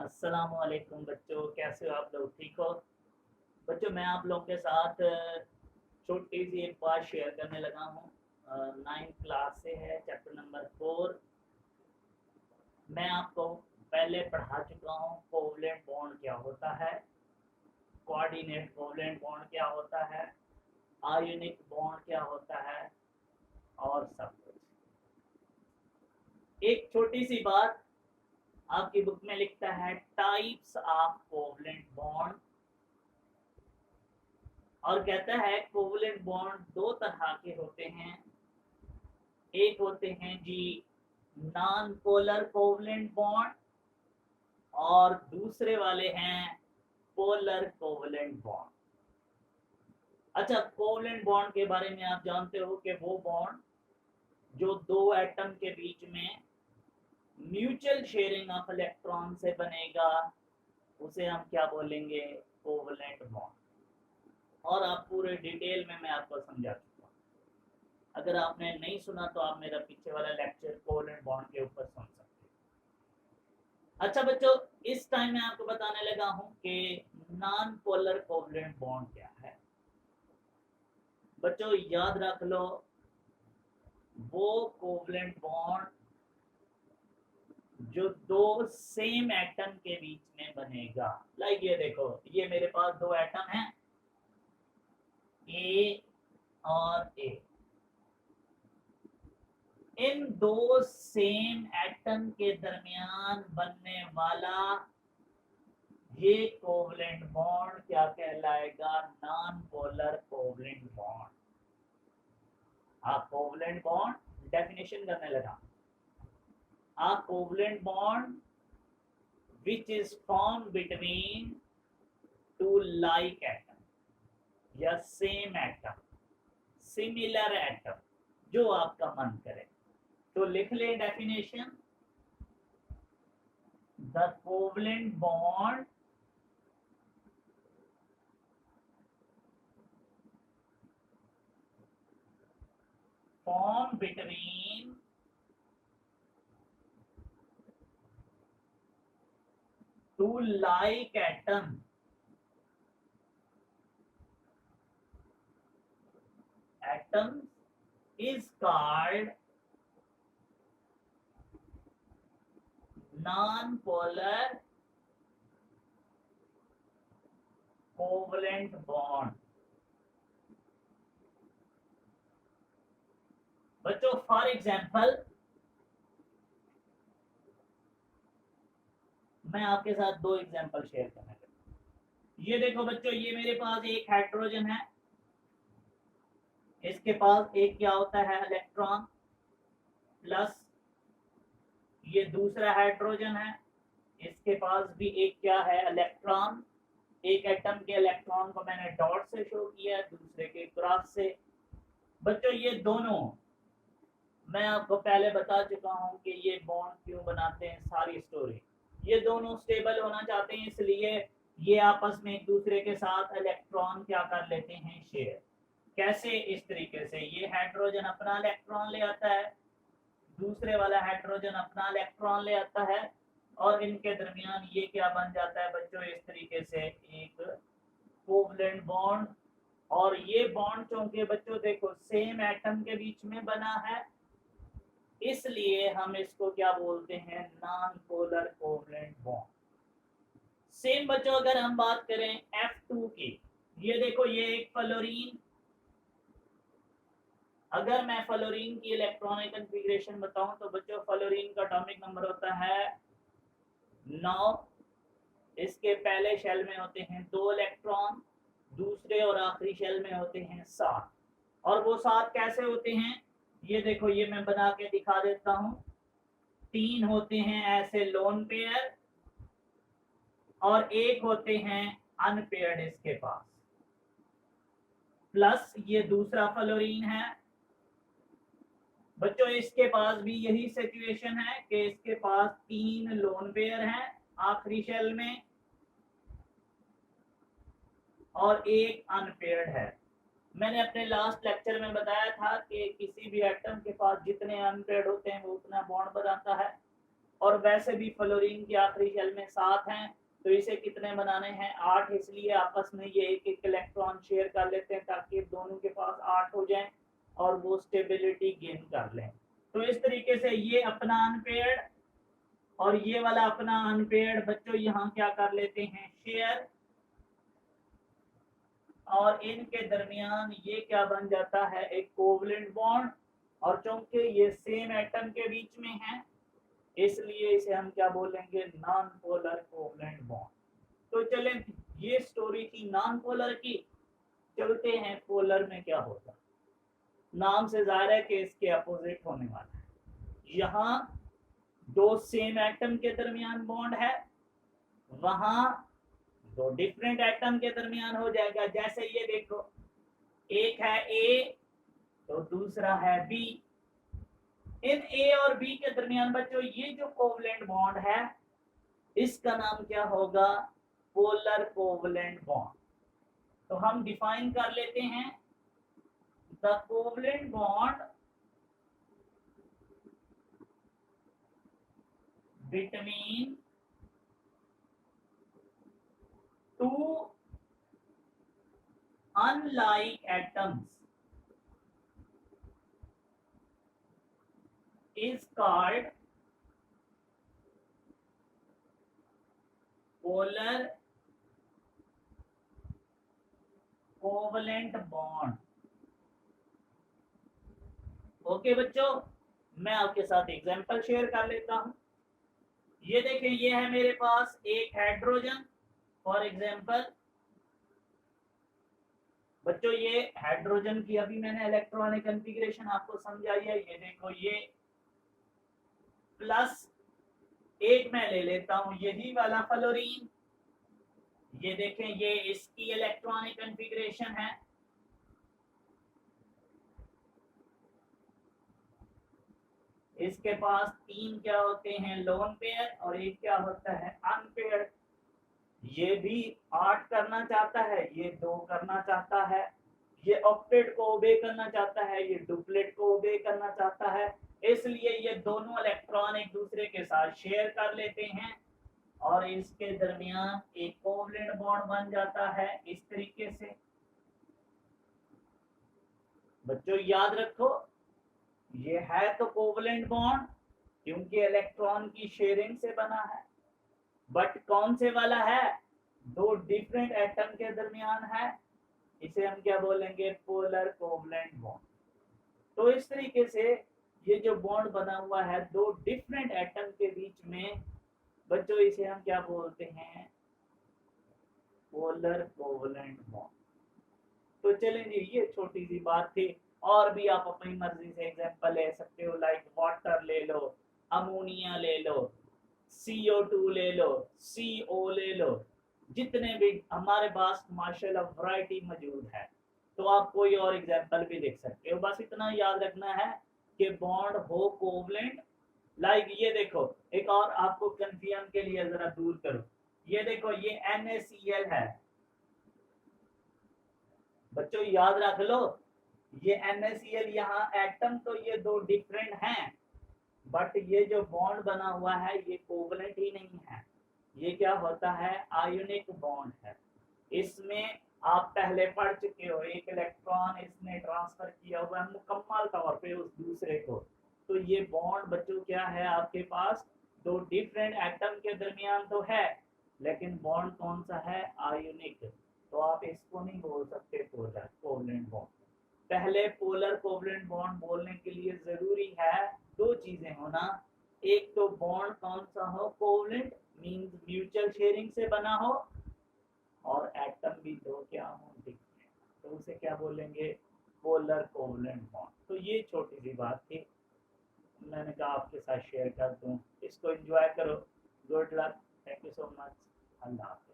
अस्सलामुअलैकुम बच्चों, कैसे हो आप लोग? ठीक हो बच्चों? मैं आप लोग के साथ छोटी सी एक बात शेयर करने लगा हूँ। 9th क्लास से है, चैप्टर नंबर 4। मैं आपको पहले पढ़ा चुका हूँ कोवलेंट बॉन्ड क्या होता है, कोऑर्डिनेट कोवलेंट बॉन्ड क्या होता है, आयोनिक बॉन्ड क्या होता है और सब कुछ। एक छोटी सी बात, आपकी बुक में लिखता है टाइप्स ऑफ कोवलेंट बॉन्ड, और कहता है कोवलेंट बॉन्ड दो तरह के होते हैं। एक होते हैं जी नॉन पोलर कोवलेंट बॉन्ड, और दूसरे वाले हैं पोलर कोवलेंट बॉन्ड। अच्छा, कोवलेंट बॉन्ड के बारे में आप जानते हो कि वो बॉन्ड जो दो एटम के बीच में म्यूचुअल शेयरिंग ऑफ इलेक्ट्रॉन से बनेगा, उसे हम क्या बोलेंगे? Covalent bond. और आप पूरे डिटेल में मैं आपको समझा चुका हूँ। अगर आपने नहीं सुना तो आप मेरा पीछे वाला लेक्चर कोवलेंट बॉन्ड के ऊपर सुन सकते हैं। अच्छा बच्चों, इस टाइम मैं आपको बताने लगा हूं कि नॉन पोलर कोवलेंट बॉन्ड क्या है। बच्चों याद रख लो, वो कोवलेंट बॉन्ड जो दो सेम एटम के बीच में बनेगा। लाइक ये देखो, ये मेरे पास दो एटम हैं, ए और ए। इन दो सेम एटम के दरमियान बनने वाला ये कोवलेंट बॉन्ड क्या कहलाएगा? Non polar covalent bond. आप कोवलेंट बॉन्ड डेफिनेशन करने लगा। A covalent bond which is formed between two like atom या सेम एटम, सिमिलर एटम, जो आपका मन करे तो लिख ले definition. The covalent bond formed between two like atoms is called non-polar covalent bond। बच्चों फॉर एग्जाम्पल मैं आपके साथ दो एग्जाम्पल शेयर करने लगा। ये देखो बच्चों, ये मेरे पास एक हाइड्रोजन है, इसके पास एक क्या होता है? Electron plus. ये दूसरा हाइड्रोजन है, इसके पास भी एक क्या है? इलेक्ट्रॉन। एक एटम के इलेक्ट्रॉन को मैंने डॉट से शो किया, दूसरे के क्रॉस से। बच्चों ये दोनों मैं आपको पहले बता चुका हूं कि ये बॉन्ड क्यों बनाते हैं, सारी स्टोरी। ये दोनों स्टेबल होना चाहते हैं, इसलिए ये आपस में एक दूसरे के साथ इलेक्ट्रॉन क्या कर लेते हैं? शेयर। कैसे? इस तरीके से ये हाइड्रोजन अपना इलेक्ट्रॉन ले आता है, दूसरे वाला हाइड्रोजन अपना इलेक्ट्रॉन ले आता है, और इनके दरमियान ये क्या बन जाता है बच्चों? इस तरीके से एक कोवलेंट बॉन्ड। और ये बॉन्ड चूंकि बच्चों देखो सेम एटम के बीच में बना है, इसलिए हम इसको क्या बोलते हैं? Non polar covalent bond. Same बच्चों अगर हम बात करें F2 की, ये देखो ये एक फ्लोरीन। अगर मैं फ्लोरीन की इलेक्ट्रॉनिक कॉन्फ़िगरेशन बताऊं तो बच्चों फ्लोरीन का एटॉमिक नंबर होता है 9। इसके पहले शेल में होते हैं 2 इलेक्ट्रॉन, दूसरे और आखिरी शेल में होते हैं 7। और वो 7 कैसे होते हैं? ये देखो, ये मैं बना के दिखा देता हूं। 3 होते हैं ऐसे लोन पेयर, और एक होते हैं अनपेयर्ड इसके पास। प्लस ये दूसरा फ्लोरीन है बच्चों, इसके पास भी यही सिचुएशन है कि इसके पास 3 लोन पेयर हैं आखिरी शेल में, और एक अनपेयर्ड है। मैंने अपने लास्ट लेक्चर में बताया था कि किसी भी एटम के पास जितने अनपेयर्ड होते हैं वो उतना बॉन्ड बनाता है, और वैसे भी फ्लोरीन के आखिरी शेल में 7 हैं, तो इसे कितने बनाने हैं 8, इसलिए आपस में ये एक एक इलेक्ट्रॉन शेयर कर लेते हैं ताकि दोनों के पास 8 हो जाएं और वो स्टेबिलिटी गेन कर लें। तो इस तरीके से ये अपना अनपेयर्ड और ये वाला अपना अनपेयर्ड बच्चों यहाँ क्या कर लेते हैं शेयर, और इनके दरमियान ये क्या बन जाता है एक कोवलेंट बॉन्ड, और चूंकि ये सेम एटम के बीच में है इसलिए इसे हम क्या बोलेंगे नॉन पोलर कोवलेंट बॉन्ड। तो चलें ये स्टोरी थी नॉन पोलर की, चलते हैं पोलर में क्या होता। नाम से जाहिर है कि इसके अपोजिट होने वाला है। यहाँ दो सेम एटम के दरमियान बॉन्ड है, वहां दो डिफरेंट एटम के दरमियान हो जाएगा। जैसे ये देखो एक है ए तो दूसरा है बी, इन ए और बी के दरमियान बच्चों ये जो कोवलेंट बॉन्ड है इसका नाम क्या होगा पोलर कोवलेंट बॉन्ड। तो हम डिफाइन कर लेते हैं the covalent bond between two unlike atoms is called polar covalent bond। Okay बच्चों, मैं आपके साथ एग्जांपल शेयर कर लेता हूं। ये देखें ये है मेरे पास एक हाइड्रोजन फॉर एग्जांपल। बच्चों ये हाइड्रोजन की अभी मैंने इलेक्ट्रॉनिक कॉन्फ़िगरेशन आपको समझाई है। ये देखो ये प्लस एक मैं ले लेता हूं यही वाला फ्लोरीन, ये देखें ये इसकी इलेक्ट्रॉनिक कॉन्फ़िगरेशन है। इसके पास 3 क्या होते हैं लोन पेयर और एक क्या होता है अनपेयर। ये भी 8 करना चाहता है, ये 2 करना चाहता है, ये ऑक्टेट को ओबे करना चाहता है, ये डुप्लेट को ओबे करना चाहता है। इसलिए ये दोनों इलेक्ट्रॉन एक दूसरे के साथ शेयर कर लेते हैं और इसके दरमियान एक कोवलेंट बॉन्ड बन जाता है इस तरीके से। बच्चों याद रखो ये है तो कोवलेंट बॉन्ड क्योंकि इलेक्ट्रॉन की शेयरिंग से बना है, बट कौन से वाला है दो डिफरेंट एटम के दरमियान है, इसे हम क्या बोलेंगे पोलर कोवलेंट बॉन्ड। तो इस तरीके से ये जो बॉन्ड बना हुआ है दो डिफरेंट एटम के बीच में बच्चों इसे हम क्या बोलते हैं पोलर कोवलेंट बॉन्ड। तो चलें जी ये छोटी सी बात थी, और भी आप अपनी मर्जी से एग्जांपल ले सकते हो, लाइक वाटर ले लो, अमोनिया ले लो, CO2 ले लो, CO ले लो, जितने भी हमारे पास माशाल्लाह वैरायटी मौजूद है। तो आप कोई और एग्जांपल भी देख सकते हो। बस इतना याद रखना है कि बॉन्ड हो कोवलेंट। लाइक ये देखो एक और आपको कंफ्यूजन के लिए जरा दूर करो, ये देखो ये NaCl है। बच्चों याद रख लो ये NaCl यहाँ एटम तो ये दो डिफरेंट हैं, बट ये जो बॉन्ड बना हुआ है ये कोवलेंट ही नहीं है, ये क्या होता है आयोनिक बॉन्ड है। इसमें आप पहले पढ़ चुके हो एक इलेक्ट्रॉन इसने ट्रांसफर किया हुआ है मुकम्मल तौर पे उस दूसरे को। तो ये बॉन्ड बच्चों क्या है आपके पास दो डिफरेंट एटम के दरमियान तो है, लेकिन बॉन्ड कौन सा है आयोनिक। तो आप इसको नहीं बोल सकते पोलर कोवलेंट बॉन्ड। पहले पोलर कोवलेंट बॉन्ड बोलने के लिए जरूरी है दो चीजें होना, एक तो बॉन्ड कौन सा हो कोवलेंट मींस म्यूचुअल शेयरिंग से बना हो, और एटम भी दो क्या हो डिफरेंट, तो उसे क्या बोलेंगे पोलर कोवलेंट बॉन्ड। तो ये छोटी सी बात थी, मैंने कहा आपके साथ शेयर कर दूं। इसको एंजॉय करो। Good luck, thank you so much, Allah.